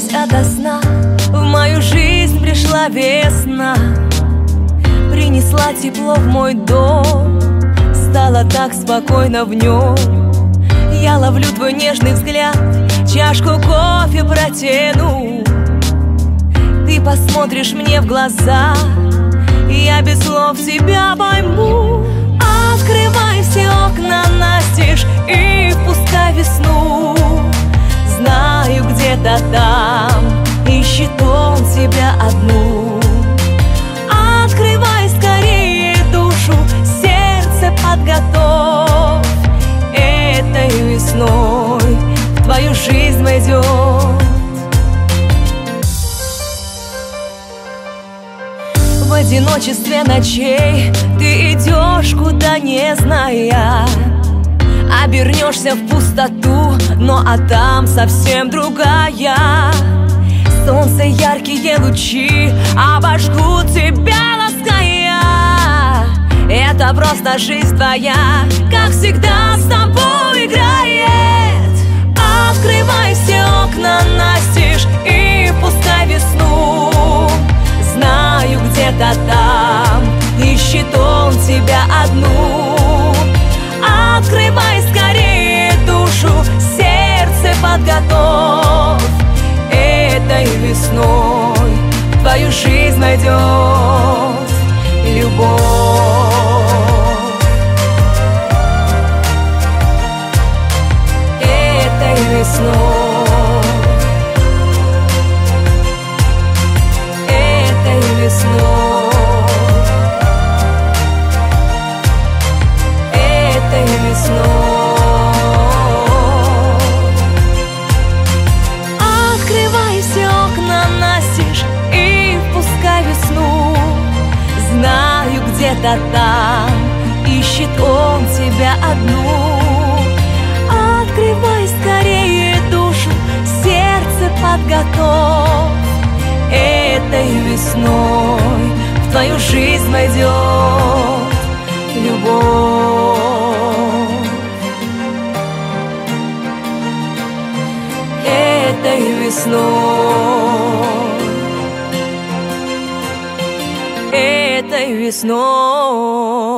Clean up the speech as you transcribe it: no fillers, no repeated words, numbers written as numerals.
Пробудившись ото сна, в мою жизнь пришла весна. Принесла тепло в мой дом, стало так спокойно в нем. Я ловлю твой нежный взгляд, чашку кофе протяну. Ты посмотришь мне в глаза, и я без слов тебя пойму. Открывай все окна настежь и впускай весну. Знаю, где-то там ищет он тебя одну. Открывай скорее душу, сердце подготовь. Этой весной в твою жизнь войдет. В одиночестве ночей ты идешь, куда не зная. Обернешься в пустоту, но а там совсем другая. Солнце, яркие лучи обожгут тебя, лаская. Это просто жизнь твоя, как всегда с тобой играет. Открывай все окна настежь и пускай весну. Знаю, где-то там ищет он тебя одну. Открывай скорее душу, сердце подготовь. Этой весной в твою жизнь войдет любовь. Этой весной, этой весной, этой весной. Открывай все окна настежь и впускай весну. Знаю, где-то там ищет он тебя одну. Открывай скорее душу, сердце подготовь. Этой весной в твою жизнь войдет любовь. Этой весной, этой весной.